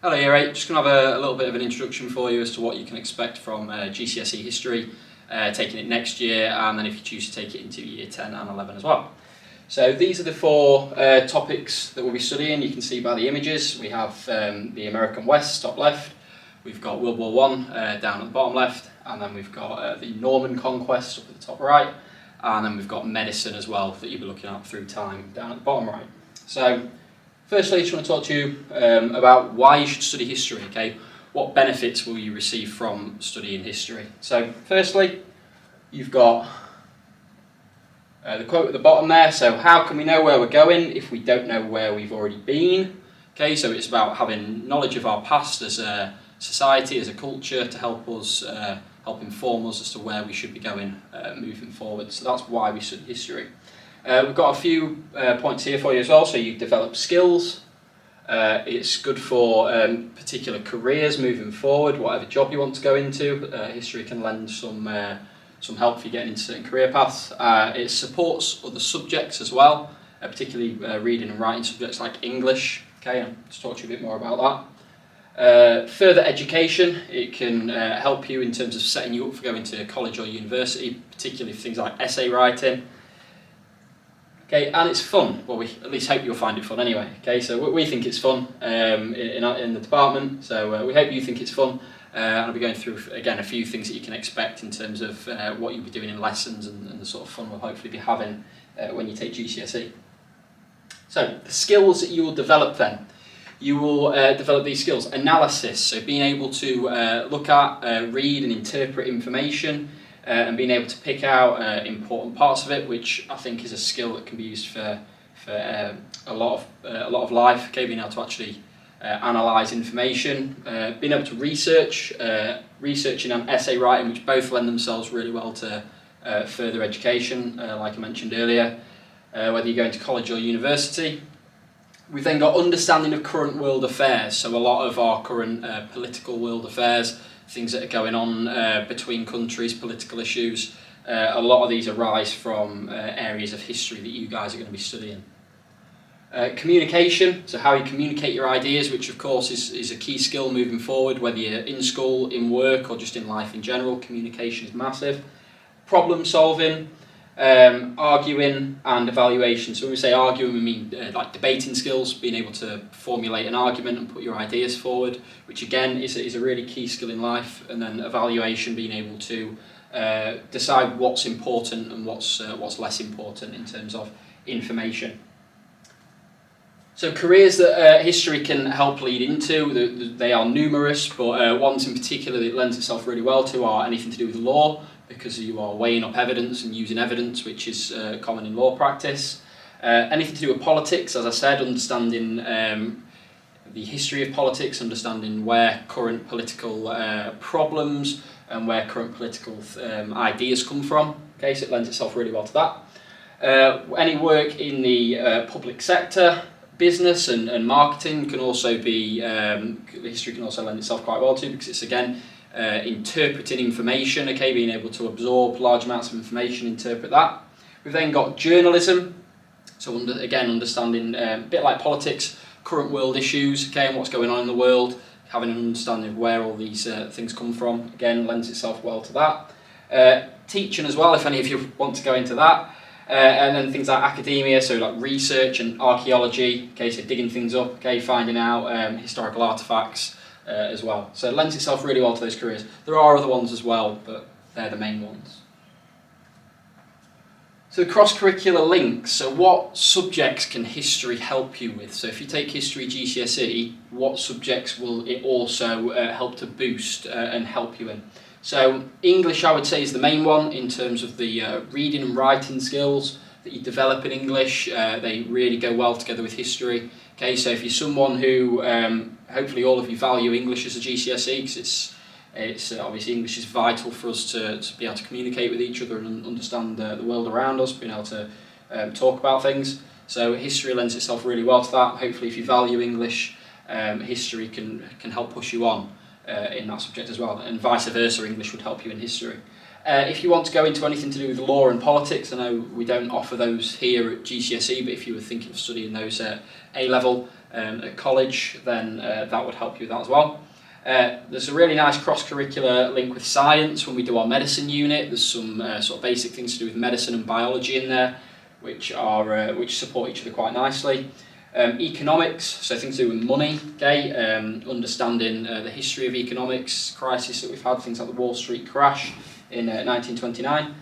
Hello Year 8, just going to have a little bit of an introduction for you as to what you can expect from GCSE history, taking it next year, and then if you choose to take it into Year 10 and 11 as well. So these are the four topics that we'll be studying. You can see by the images, we have the American West, top left, we've got World War I down at the bottom left, and then we've got the Norman Conquest up at the top right, and then we've got medicine as well that you'll be looking at through time down at the bottom right. So firstly, I just want to talk to you about why you should study history, okay? What benefits will you receive from studying history? So firstly, you've got the quote at the bottom there. So how can we know where we're going if we don't know where we've already been? Okay, so it's about having knowledge of our past as a society, as a culture, to help us, help inform us as to where we should be going moving forward. So that's why we study history. We've got a few points here for you as well. So you develop skills. It's good for particular careers moving forward, whatever job you want to go into. History can lend some help for you getting into certain career paths. It supports other subjects as well, particularly reading and writing subjects like English. Okay, I'll just talk to you a bit more about that. Further education, it can help you in terms of setting you up for going to college or university, particularly for things like essay writing. Okay, and it's fun. Well, we at least hope you'll find it fun anyway. Okay, so we think it's fun in the department, so we hope you think it's fun. And I'll be going through, again, a few things that you can expect in terms of what you'll be doing in lessons and the sort of fun we'll hopefully be having when you take GCSE. So, the skills that you will develop then. You will develop these skills. Analysis, so being able to look at, read and interpret information, and being able to pick out important parts of it, which I think is a skill that can be used for a lot of life. Okay, being able to actually analyse information, being able to researching and essay writing, which both lend themselves really well to further education, like I mentioned earlier, whether you go into college or university. We've then got understanding of current world affairs, so a lot of our current political world affairs, things that are going on between countries, political issues. A lot of these arise from areas of history that you guys are going to be studying. Communication, so how you communicate your ideas, which of course is a key skill moving forward, whether you're in school, in work, or just in life in general. Communication is massive. Problem solving, arguing and evaluation. So when we say arguing, we mean like debating skills, being able to formulate an argument and put your ideas forward, which again is a really key skill in life. And then evaluation, being able to decide what's important and what's less important in terms of information. So careers that history can help lead into, they are numerous, but ones in particular that lends itself really well to are anything to do with law, because you are weighing up evidence and using evidence, which is common in law practice. Anything to do with politics, as I said, understanding the history of politics, understanding where current political problems and where current political ideas come from. Okay, so it lends itself really well to that. Any work in the public sector, business and marketing can also be, history can also lend itself quite well to, because it's again interpreting information, okay, being able to absorb large amounts of information, interpret that. We've then got journalism, so again understanding, a bit like politics, current world issues, okay, and what's going on in the world, having an understanding of where all these things come from, again lends itself well to that. Teaching as well, if any of you want to go into that. And then things like academia, so like research and archaeology, okay, so digging things up, okay, finding out historical artefacts as well. So it lends itself really well to those careers. There are other ones as well, but they're the main ones. So cross-curricular links, so what subjects can history help you with? So if you take history GCSE, what subjects will it also help to boost and help you in? So English, I would say, is the main one in terms of the reading and writing skills that you develop in English. They really go well together with history. Okay, so if you're someone who, hopefully all of you value English as a GCSE, because it's obviously English is vital for us to be able to communicate with each other and understand the world around us, being able to talk about things. So history lends itself really well to that. Hopefully if you value English, history can help push you on in that subject as well, and vice versa, English would help you in history. If you want to go into anything to do with law and politics, I know we don't offer those here at GCSE, but if you were thinking of studying those at A-level at college, then that would help you with that as well. There's a really nice cross-curricular link with science when we do our medicine unit. There's some sort of basic things to do with medicine and biology in there, which support each other quite nicely. Economics, so things to do with money, okay? Understanding the history of economics, crisis that we've had, things like the Wall Street crash in 1929.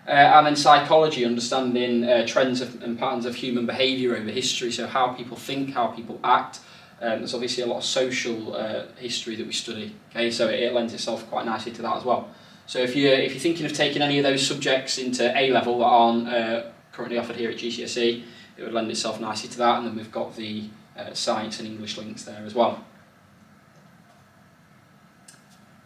And then psychology, understanding trends and patterns of human behaviour over history, so how people think, how people act. There's obviously a lot of social history that we study, okay? So it lends itself quite nicely to that as well. So if you're thinking of taking any of those subjects into A-level that aren't currently offered here at GCSE, it would lend itself nicely to that, and then we've got the science and English links there as well.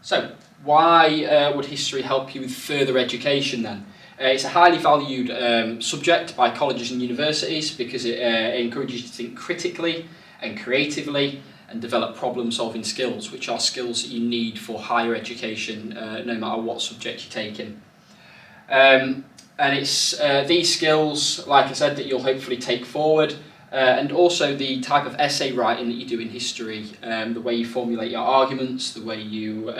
So, why would history help you with further education then? It's a highly valued subject by colleges and universities because it encourages you to think critically and creatively and develop problem-solving skills, which are skills that you need for higher education, no matter what subject you're taking. And it's these skills, like I said, that you'll hopefully take forward, and also the type of essay writing that you do in history, the way you formulate your arguments, the way you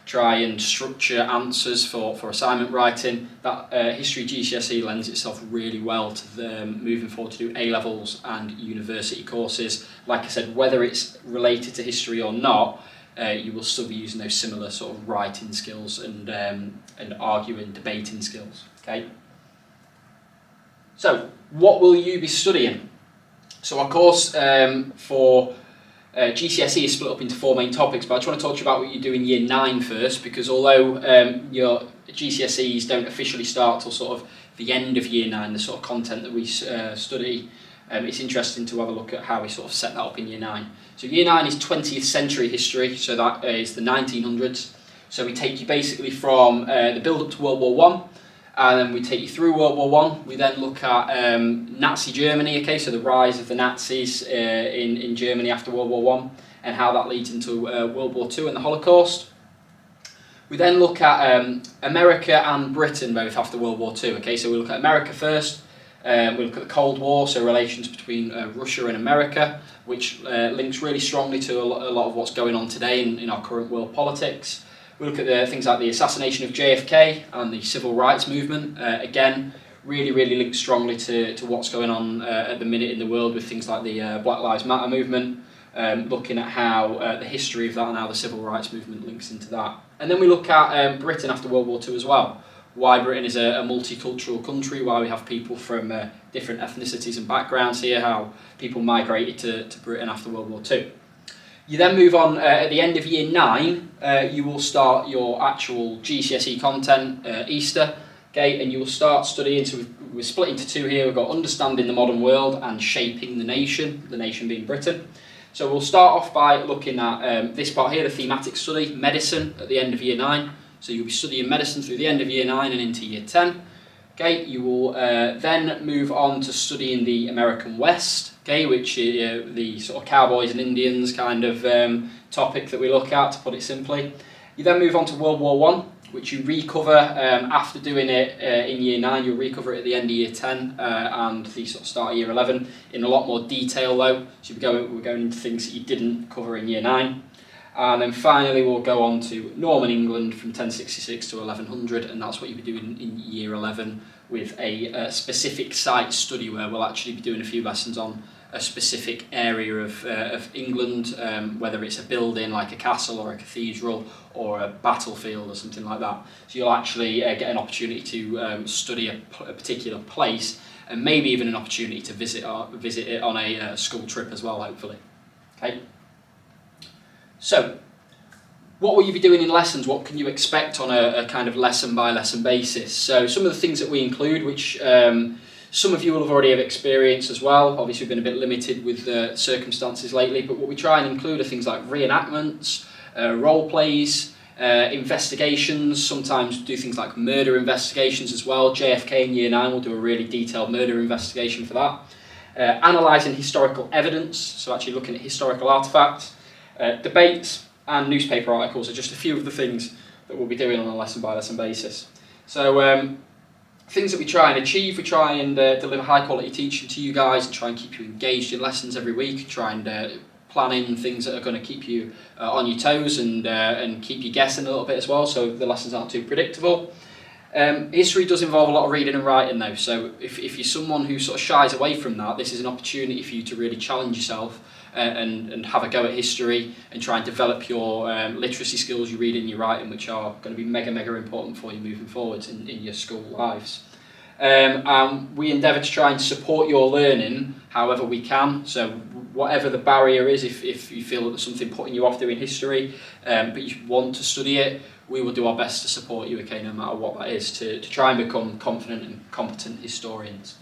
try and structure answers for assignment writing. That history GCSE lends itself really well to moving forward to do A-levels and university courses. Like I said, whether it's related to history or not, you will still be using those similar sort of writing skills and arguing, debating skills. Okay. So, what will you be studying? So, our course for GCSE is split up into 4 main topics, but I just want to talk to you about what you do in Year 9 first, because although your GCSEs don't officially start till sort of the end of Year 9, the sort of content that we study, it's interesting to have a look at how we sort of set that up in Year 9. So Year 9 is 20th century history, so that is the 1900s. So we take you basically from the build-up to World War One, and then we take you through World War One. We then look at Nazi Germany, okay, so the rise of the Nazis in Germany after World War One, and how that leads into World War Two and the Holocaust. We then look at America and Britain both after World War Two, okay, so we look at America first. We look at the Cold War, so relations between Russia and America, which links really strongly to a lot of what's going on today in our current world politics. We look at things like the assassination of JFK and the civil rights movement. Again, really links strongly to what's going on at the minute in the world with things like the Black Lives Matter movement, looking at how the history of that and how the civil rights movement links into that. And then we look at Britain after World War II as well. Why Britain is a multicultural country, why we have people from different ethnicities and backgrounds here, how people migrated to Britain after World War II. You then move on, at the end of Year 9, you will start your actual GCSE content, Easter, okay, and you will start studying, so we're split into 2 here. We've got Understanding the Modern World and Shaping the nation being Britain. So we'll start off by looking at this part here, the thematic study, medicine, at the end of Year 9. So you'll be studying medicine through the end of Year 9 and into Year 10. Okay, you will then move on to studying the American West, okay, which is the sort of cowboys and Indians kind of topic that we look at, to put it simply. You then move on to World War One, which you recover after doing it in Year 9. You'll recover it at the end of Year 10 and the sort of start of Year 11 in a lot more detail though. So we're going into things that you didn't cover in Year 9. And then finally we'll go on to Norman England from 1066 to 1100, and that's what you'll be doing in Year 11 with a specific site study where we'll actually be doing a few lessons on a specific area of England, whether it's a building like a castle or a cathedral or a battlefield or something like that. So you'll actually get an opportunity to study a particular place, and maybe even an opportunity to visit it on a school trip as well, hopefully. Okay. So, what will you be doing in lessons? What can you expect on a kind of lesson by lesson basis? So some of the things that we include, which some of you will have already have experienced as well. Obviously we've been a bit limited with the circumstances lately, but what we try and include are things like reenactments, role plays, investigations. Sometimes do things like murder investigations as well. JFK in Year 9 will do a really detailed murder investigation for that. Analysing historical evidence, so actually looking at historical artefacts. Debates and newspaper articles are just a few of the things that we'll be doing on a lesson by lesson basis. So things that we try and achieve, we try and deliver high quality teaching to you guys and try and keep you engaged in lessons every week, try and plan in things that are going to keep you on your toes and keep you guessing a little bit as well, so the lessons aren't too predictable. History does involve a lot of reading and writing though, so if you're someone who sort of shies away from that, this is an opportunity for you to really challenge yourself and have a go at history and try and develop your literacy skills, your reading, your writing, which are going to be mega important for you moving forwards in your school lives. We endeavour to try and support your learning however we can, so whatever the barrier is, if you feel that there's something putting you off doing history but you want to study it, we will do our best to support you, okay, no matter what that is, to try and become confident and competent historians.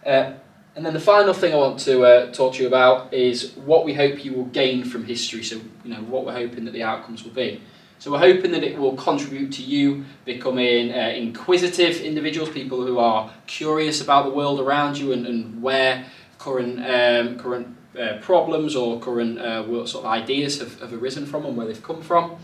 And then the final thing I want to talk to you about is what we hope you will gain from history, so what we're hoping that the outcomes will be. So we're hoping that it will contribute to you becoming inquisitive individuals, people who are curious about the world around you and where current problems or current sort of ideas have arisen from and where they've come from,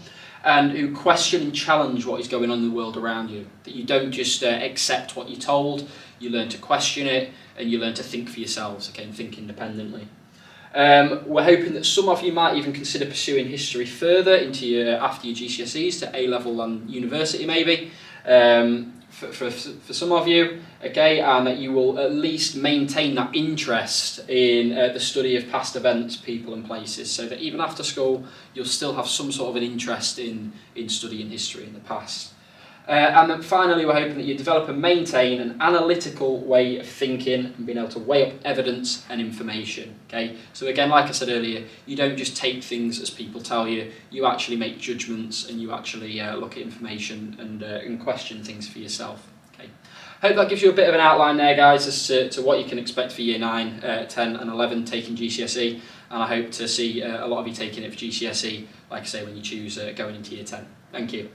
and who question and challenge what is going on in the world around you. That you don't just accept what you're told, you learn to question it and you learn to think for yourselves, okay, and think independently. We're hoping that some of you might even consider pursuing history further into after your GCSEs to A-level and university maybe. For some of you, okay, and that you will at least maintain that interest in the study of past events, people and places, so that even after school you'll still have some sort of an interest in studying history in the past. And then finally, we're hoping that you develop and maintain an analytical way of thinking and being able to weigh up evidence and information. Okay, so again, like I said earlier, you don't just take things as people tell you. You actually make judgments and you actually look at information and question things for yourself. Okay, hope that gives you a bit of an outline there, guys, as to what you can expect for year 9, 10, and 11 taking GCSE. And I hope to see a lot of you taking it for GCSE, like I say, when you choose going into year 10. Thank you.